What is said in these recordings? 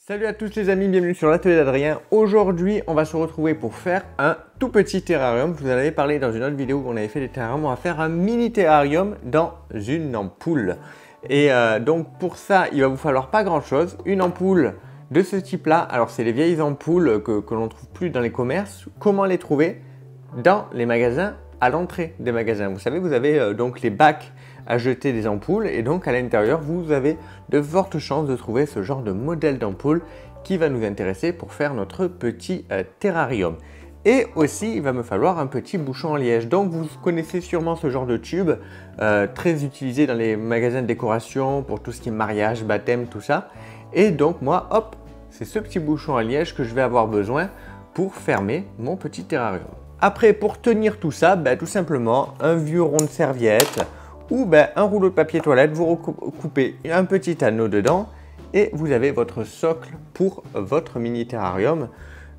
Salut à tous les amis, bienvenue sur l'atelier d'Adrien. Aujourd'hui, on va se retrouver pour faire un tout petit terrarium. Je vous en avais parlé dans une autre vidéo où on avait fait des terrariums. On va faire un mini terrarium dans une ampoule. Et donc pour ça, il va vous falloir pas grand chose. Une ampoule de ce type là. Alors c'est les vieilles ampoules que l'on ne trouve plus dans les commerces. Comment les trouver? Dans les magasins, à l'entrée des magasins. Vous savez, vous avez donc les bacs à jeter des ampoules et donc à l'intérieur vous avez de fortes chances de trouver ce genre de modèle d'ampoule qui va nous intéresser pour faire notre petit terrarium. Et aussi il va me falloir un petit bouchon en liège. Donc vous connaissez sûrement ce genre de tube très utilisé dans les magasins de décoration pour tout ce qui est mariage, baptême, tout ça. Et donc moi hop, c'est ce petit bouchon en liège que je vais avoir besoin pour fermer mon petit terrarium. Après pour tenir tout ça, tout simplement un vieux rond de serviette ou un rouleau de papier toilette, vous recoupez un petit anneau dedans et vous avez votre socle pour votre mini terrarium.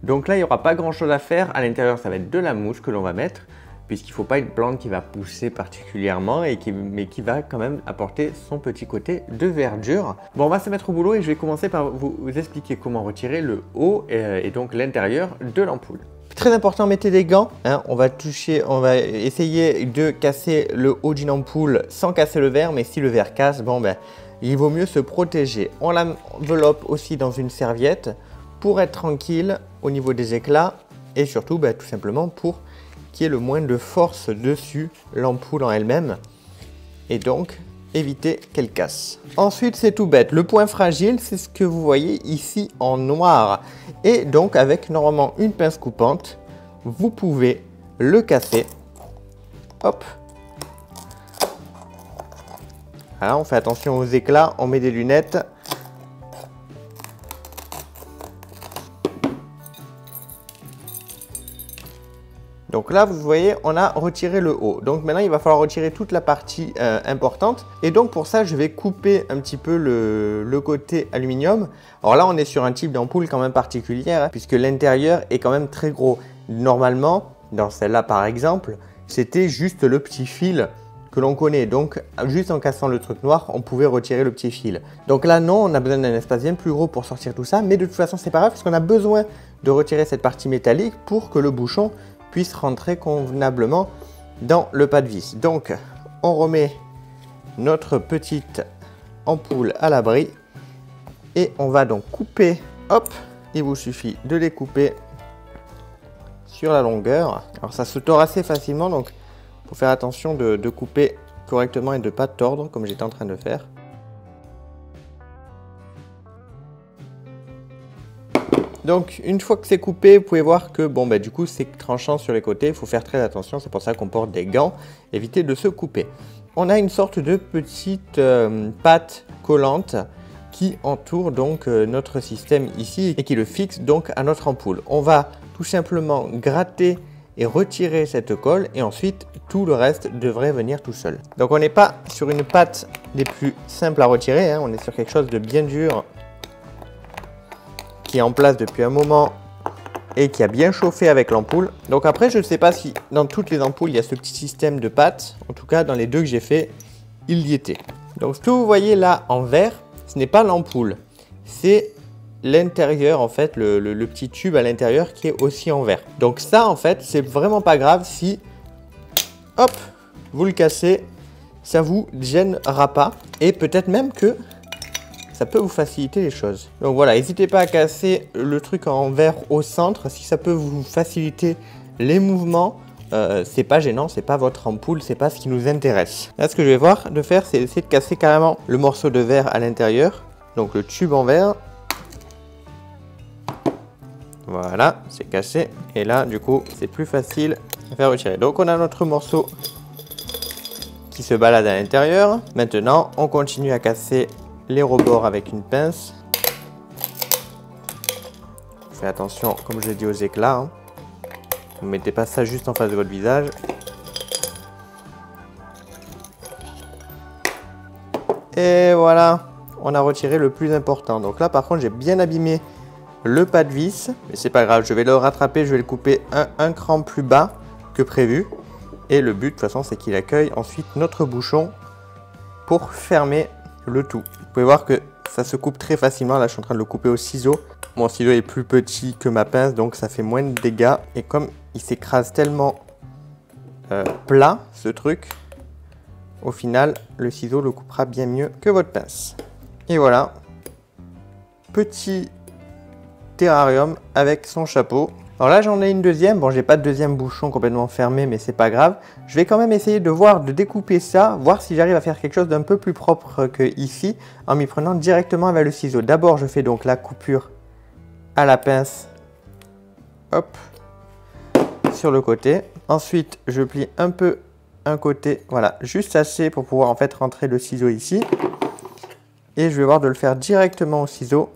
Donc là, il n'y aura pas grand chose à faire. À l'intérieur, ça va être de la mousse que l'on va mettre, puisqu'il ne faut pas une plante qui va pousser particulièrement, mais qui va quand même apporter son petit côté de verdure. Bon, on va se mettre au boulot et je vais commencer par vous expliquer comment retirer le haut et donc l'intérieur de l'ampoule. Très important, mettez des gants, hein. On va essayer de casser le haut d'une ampoule sans casser le verre, mais si le verre casse, il vaut mieux se protéger. On l'enveloppe aussi dans une serviette pour être tranquille au niveau des éclats et surtout tout simplement pour qu'il y ait le moins de force dessus l'ampoule en elle-même et donc éviter qu'elle casse. Ensuite, c'est tout bête. Le point fragile, c'est ce que vous voyez ici en noir. Et donc, avec normalement une pince coupante, vous pouvez le casser. Hop. Voilà, on fait attention aux éclats, on met des lunettes. Donc là, vous voyez, on a retiré le haut. Donc maintenant, il va falloir retirer toute la partie importante. Et donc pour ça, je vais couper un petit peu le côté aluminium. Alors là, on est sur un type d'ampoule quand même particulière, hein, puisque l'intérieur est quand même très gros. Normalement, dans celle-là par exemple, c'était juste le petit fil que l'on connaît. Donc juste en cassant le truc noir, on pouvait retirer le petit fil. Donc là, non, on a besoin d'un espace bien plus gros pour sortir tout ça. Mais de toute façon, c'est pas grave, parce qu'on a besoin de retirer cette partie métallique pour que le bouchon puisse rentrer convenablement dans le pas de vis. Donc on remet notre petite ampoule à l'abri et on va donc couper. Hop, il vous suffit de les couper sur la longueur. Alors ça se tord assez facilement, donc il faut faire attention de couper correctement et de ne pas tordre comme j'étais en train de faire. Donc une fois que c'est coupé, vous pouvez voir que du coup c'est tranchant sur les côtés, il faut faire très attention, c'est pour ça qu'on porte des gants, éviter de se couper. On a une sorte de petite pâte collante qui entoure donc notre système ici et qui le fixe donc à notre ampoule. On va tout simplement gratter et retirer cette colle et ensuite tout le reste devrait venir tout seul. Donc on n'est pas sur une pâte des plus simples à retirer, hein, on est sur quelque chose de bien dur, qui est en place depuis un moment et qui a bien chauffé avec l'ampoule. Donc après, je ne sais pas si dans toutes les ampoules, il y a ce petit système de pâte. En tout cas, dans les deux que j'ai fait, il y était. Donc ce que vous voyez là en vert, ce n'est pas l'ampoule. C'est l'intérieur, en fait, le petit tube à l'intérieur qui est aussi en vert. Donc ça, en fait, c'est vraiment pas grave si, hop, vous le cassez, ça vous gênera pas. Et peut-être même que ça peut vous faciliter les choses. Donc voilà, n'hésitez pas à casser le truc en verre au centre. Si ça peut vous faciliter les mouvements, c'est pas gênant, c'est pas votre ampoule, c'est pas ce qui nous intéresse. Là, ce que je vais voir de faire, c'est essayer de casser carrément le morceau de verre à l'intérieur. Donc le tube en verre. Voilà, c'est cassé. Et là, du coup, c'est plus facile à faire retirer. Donc on a notre morceau qui se balade à l'intérieur. Maintenant, on continue à casser les rebords avec une pince. Faites attention, comme je l'ai dit, aux éclats, hein. Vous ne mettez pas ça juste en face de votre visage. Et voilà, on a retiré le plus important. Donc là, par contre, j'ai bien abîmé le pas de vis. Mais c'est pas grave, je vais le rattraper, je vais le couper un cran plus bas que prévu. Et le but, de toute façon, c'est qu'il accueille ensuite notre bouchon pour fermer le tout. Vous pouvez voir que ça se coupe très facilement. Là, je suis en train de le couper au ciseau. Mon ciseau est plus petit que ma pince, donc ça fait moins de dégâts. Et comme il s'écrase tellement plat, ce truc, au final, le ciseau le coupera bien mieux que votre pince. Et voilà, petit terrarium avec son chapeau. Alors là, j'en ai une deuxième. Bon, j'ai pas de deuxième bouchon complètement fermé, mais c'est pas grave. Je vais quand même essayer de découper ça, voir si j'arrive à faire quelque chose d'un peu plus propre que ici, en m'y prenant directement avec le ciseau. D'abord, je fais donc la coupure à la pince, hop, sur le côté. Ensuite, je plie un peu un côté, voilà, juste assez pour pouvoir en fait rentrer le ciseau ici. Et je vais voir de le faire directement au ciseau.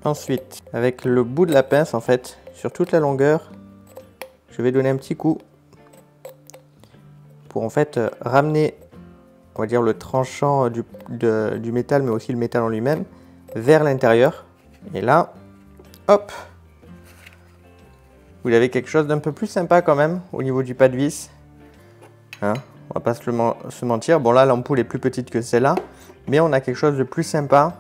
Ensuite, avec le bout de la pince, en fait, sur toute la longueur, je vais donner un petit coup pour en fait ramener, on va dire, le tranchant du métal, mais aussi le métal en lui-même, vers l'intérieur. Et là, hop, vous avez quelque chose d'un peu plus sympa quand même au niveau du pas de vis. Hein, on va pas se mentir. Bon, là, l'ampoule est plus petite que celle-là, mais on a quelque chose de plus sympa,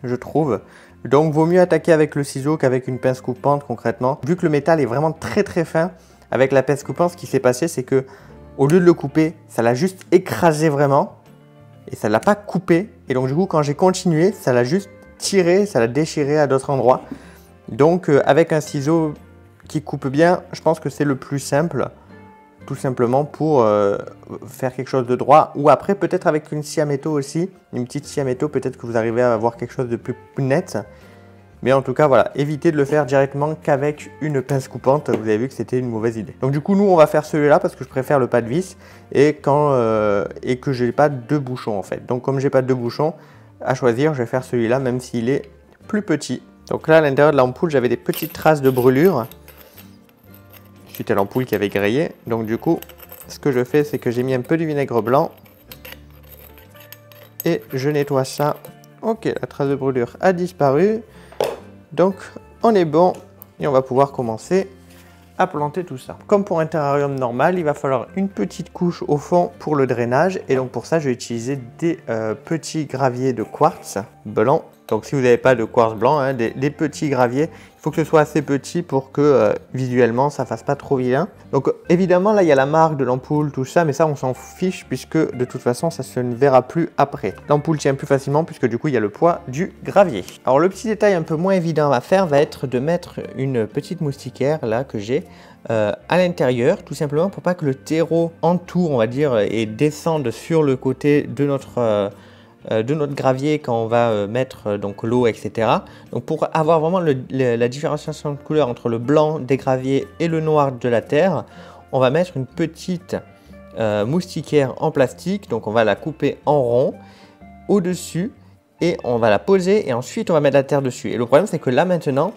je trouve. Donc, vaut mieux attaquer avec le ciseau qu'avec une pince coupante concrètement. Vu que le métal est vraiment très fin, avec la pince coupante, ce qui s'est passé, c'est que au lieu de le couper, ça l'a juste écrasé vraiment et ça ne l'a pas coupé. Et donc, du coup, quand j'ai continué, ça l'a juste tiré, ça l'a déchiré à d'autres endroits. Donc, avec un ciseau qui coupe bien, je pense que c'est le plus simple, tout simplement pour faire quelque chose de droit. Ou après, peut-être avec une scie à métaux aussi, une petite scie à métaux, peut-être que vous arrivez à avoir quelque chose de plus net. Mais en tout cas, voilà, évitez de le faire directement qu'avec une pince coupante. Vous avez vu que c'était une mauvaise idée. Donc du coup, nous, on va faire celui-là parce que je préfère le pas de vis et que j'ai pas deux bouchons en fait. Donc comme j'ai pas deux bouchons à choisir, je vais faire celui-là même s'il est plus petit. Donc là, à l'intérieur de l'ampoule, j'avais des petites traces de brûlure suite à l'ampoule qui avait grillé. Donc du coup, ce que je fais, c'est que j'ai mis un peu de vinaigre blanc et je nettoie ça. Ok, la trace de brûlure a disparu. Donc, on est bon et on va pouvoir commencer à planter tout ça. Comme pour un terrarium normal, il va falloir une petite couche au fond pour le drainage. Et donc pour ça, je vais utiliser des petits graviers de quartz blanc. Donc si vous n'avez pas de quartz blanc, hein, des petits graviers, il faut que ce soit assez petit pour que visuellement ça fasse pas trop vilain. Donc évidemment là il y a la marque de l'ampoule, tout ça, mais ça on s'en fiche puisque de toute façon ça se ne verra plus après. L'ampoule tient plus facilement puisque du coup il y a le poids du gravier. Alors le petit détail un peu moins évident à faire va être de mettre une petite moustiquaire là que j'ai à l'intérieur, tout simplement pour pas que le terreau entoure, on va dire, et descende sur le côté de notre gravier quand on va mettre donc l'eau, etc. Donc pour avoir vraiment la différenciation de couleur entre le blanc des graviers et le noir de la terre, on va mettre une petite moustiquaire en plastique. Donc on va la couper en rond au-dessus et on va la poser et ensuite on va mettre la terre dessus. Et le problème c'est que là maintenant,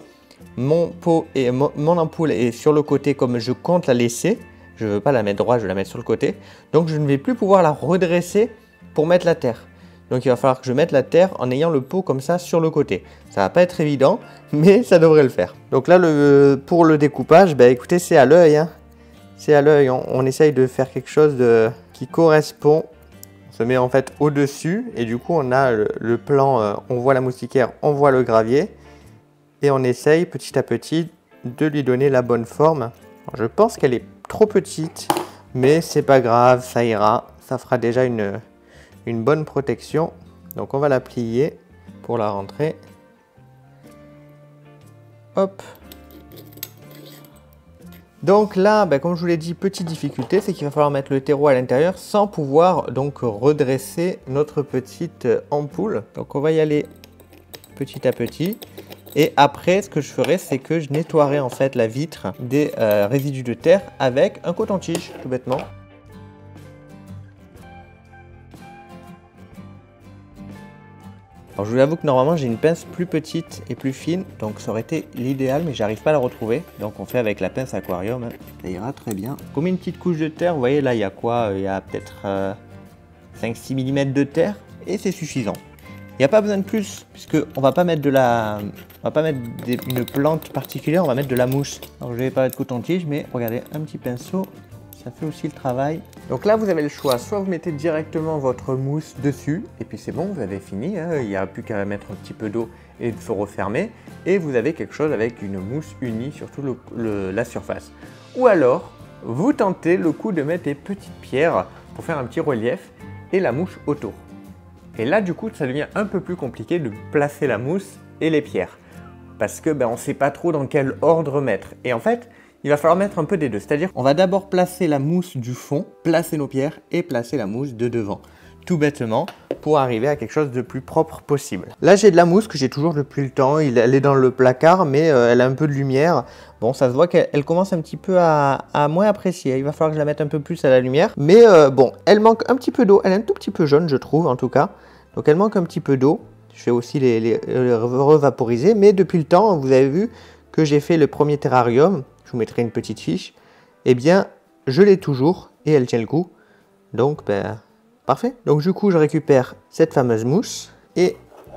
mon pot et mon ampoule est sur le côté comme je compte la laisser. Je ne veux pas la mettre droite, je vais la mettre sur le côté. Donc je ne vais plus pouvoir la redresser pour mettre la terre. Donc il va falloir que je mette la terre en ayant le pot comme ça sur le côté. Ça va pas être évident, mais ça devrait le faire. Donc là, pour le découpage, bah, écoutez, c'est à l'œil. Hein. C'est à l'œil. On essaye de faire quelque chose qui correspond. On se met en fait au-dessus et du coup, on a le plan. On voit la moustiquaire, on voit le gravier. Et on essaye petit à petit de lui donner la bonne forme. Alors, je pense qu'elle est trop petite, mais c'est pas grave, ça ira. Ça fera déjà une bonne protection. Donc on va la plier pour la rentrer. Hop. Donc là, comme je vous l'ai dit, petite difficulté, c'est qu'il va falloir mettre le terreau à l'intérieur sans pouvoir donc redresser notre petite ampoule. Donc on va y aller petit à petit. Et après, ce que je ferai, c'est que je nettoierai en fait la vitre des résidus de terre avec un coton-tige, tout bêtement. Alors je vous avoue que normalement j'ai une pince plus petite et plus fine, donc ça aurait été l'idéal, mais j'arrive pas à la retrouver. Donc on fait avec la pince aquarium, hein. Ça ira très bien. On met une petite couche de terre, vous voyez là il y a quoi? Il y a peut-être 5-6 mm de terre et c'est suffisant. Il n'y a pas besoin de plus, puisqu'on va pas mettre une plante particulière, on va mettre de la mousse. Alors je vais pas mettre de coton-tige, mais regardez, un petit pinceau ça fait aussi le travail. Donc là, vous avez le choix, soit vous mettez directement votre mousse dessus, et puis c'est bon, vous avez fini, hein, il n'y a plus qu'à mettre un petit peu d'eau et de se refermer, et vous avez quelque chose avec une mousse unie sur toute la surface. Ou alors, vous tentez le coup de mettre des petites pierres pour faire un petit relief, et la mousse autour. Et là, du coup, ça devient un peu plus compliqué de placer la mousse et les pierres, parce que on ne sait pas trop dans quel ordre mettre. Et en fait, il va falloir mettre un peu des deux. C'est-à-dire qu'on va d'abord placer la mousse du fond, placer nos pierres et placer la mousse de devant. Tout bêtement, pour arriver à quelque chose de plus propre possible. Là, j'ai de la mousse que j'ai toujours depuis le temps. Elle est dans le placard, mais elle a un peu de lumière. Bon, ça se voit qu'elle commence un petit peu à moins apprécier. Il va falloir que je la mette un peu plus à la lumière. Mais bon, elle manque un petit peu d'eau. Elle est un tout petit peu jaune, je trouve, en tout cas. Donc, elle manque un petit peu d'eau. Je vais aussi les revaporiser. Mais depuis le temps, vous avez vu que j'ai fait le premier terrarium. Je vous mettrai une petite fiche. Eh bien, je l'ai toujours et elle tient le coup. Donc, parfait. Donc, du coup, je récupère cette fameuse mousse et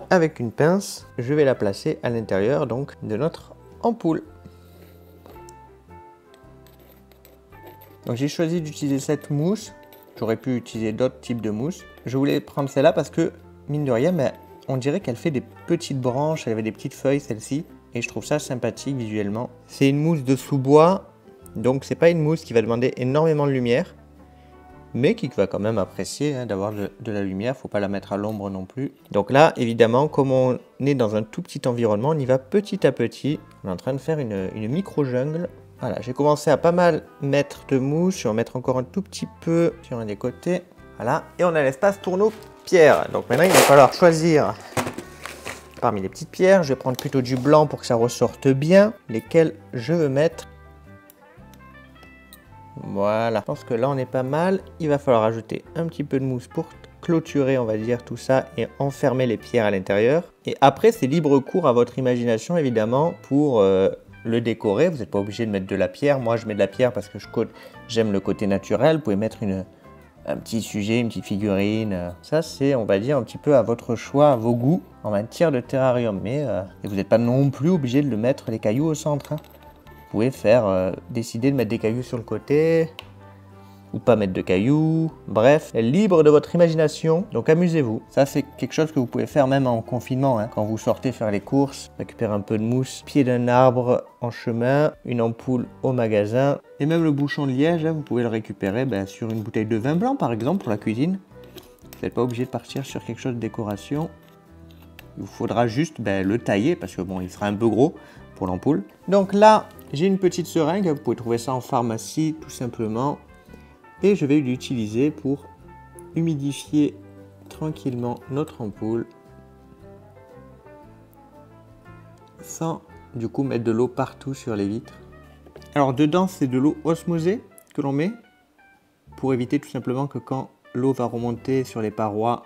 avec une pince, je vais la placer à l'intérieur donc de notre ampoule. Donc, j'ai choisi d'utiliser cette mousse. J'aurais pu utiliser d'autres types de mousse. Je voulais prendre celle-là parce que, mine de rien, on dirait qu'elle fait des petites branches. Elle avait des petites feuilles, celle-ci. Et je trouve ça sympathique visuellement. C'est une mousse de sous-bois, donc c'est pas une mousse qui va demander énormément de lumière, mais qui va quand même apprécier d'avoir de la lumière. Faut pas la mettre à l'ombre non plus. Donc là, évidemment, comme on est dans un tout petit environnement, on y va petit à petit. On est en train de faire une micro-jungle. Voilà, j'ai commencé à pas mal mettre de mousse. Je vais en mettre encore un tout petit peu sur un des côtés. Voilà, et on a l'espace pour nos pierres. Donc maintenant, il va falloir choisir parmi les petites pierres. Je vais prendre plutôt du blanc pour que ça ressorte bien. Lesquelles je veux mettre. Voilà. Je pense que là, on est pas mal. Il va falloir ajouter un petit peu de mousse pour clôturer, on va dire, tout ça et enfermer les pierres à l'intérieur. Et après, c'est libre cours à votre imagination, évidemment, pour le décorer. Vous n'êtes pas obligé de mettre de la pierre. Moi, je mets de la pierre parce que j'aime le côté naturel. Vous pouvez mettre un petit sujet, une petite figurine. Ça, c'est, on va dire, un petit peu à votre choix, à vos goûts en matière de terrarium. Mais et vous n'êtes pas non plus obligé de le mettre les cailloux au centre. Hein. Vous pouvez décider de mettre des cailloux sur le côté ou pas mettre de cailloux. Bref, libre de votre imagination. Donc amusez-vous. Ça, c'est quelque chose que vous pouvez faire même en confinement. Hein. Quand vous sortez faire les courses, récupérer un peu de mousse, pied d'un arbre en chemin, une ampoule au magasin. Et même le bouchon de liège, hein, vous pouvez le récupérer sur une bouteille de vin blanc, par exemple, pour la cuisine. Vous n'êtes pas obligé de partir sur quelque chose de décoration. Il vous faudra juste le tailler parce que bon, il sera un peu gros pour l'ampoule. Donc là, j'ai une petite seringue. Vous pouvez trouver ça en pharmacie, tout simplement. Et je vais l'utiliser pour humidifier tranquillement notre ampoule sans du coup mettre de l'eau partout sur les vitres. Alors dedans, c'est de l'eau osmosée que l'on met pour éviter tout simplement que quand l'eau va remonter sur les parois,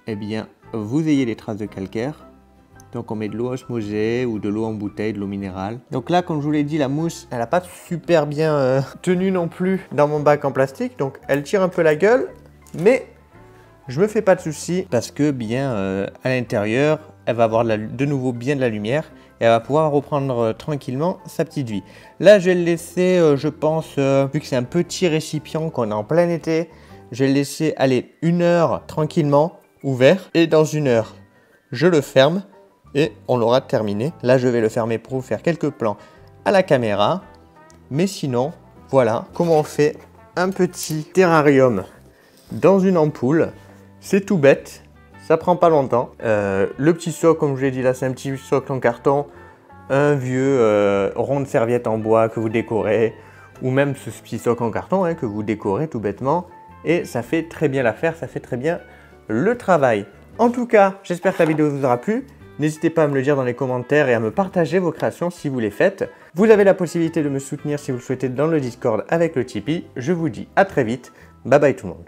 eh bien vous ayez des traces de calcaire. Donc on met de l'eau osmosée ou de l'eau en bouteille, de l'eau minérale. Donc là, comme je vous l'ai dit, la mousse, elle n'a pas super bien tenu non plus dans mon bac en plastique. Donc elle tire un peu la gueule, mais je me fais pas de soucis parce que à l'intérieur, elle va avoir de nouveau bien de la lumière et elle va pouvoir reprendre tranquillement sa petite vie. Là, je vais le laisser, je pense, vu que c'est un petit récipient qu'on est en plein été, je vais le laisser aller 1 heure tranquillement ouvert et dans 1 heure, je le ferme. Et on l'aura terminé. Là, je vais le fermer pour vous faire quelques plans à la caméra. Mais sinon, voilà comment on fait un petit terrarium dans une ampoule. C'est tout bête, ça prend pas longtemps. Le petit socle, comme je vous l'ai dit là, c'est un petit socle en carton. Un vieux rond de serviette en bois que vous décorez. Ou même ce petit socle en carton que vous décorez tout bêtement. Et ça fait très bien l'affaire, ça fait très bien le travail. En tout cas, j'espère que la vidéo vous aura plu. N'hésitez pas à me le dire dans les commentaires et à me partager vos créations si vous les faites. Vous avez la possibilité de me soutenir si vous le souhaitez dans le Discord avec le Tipeee. Je vous dis à très vite. Bye bye tout le monde.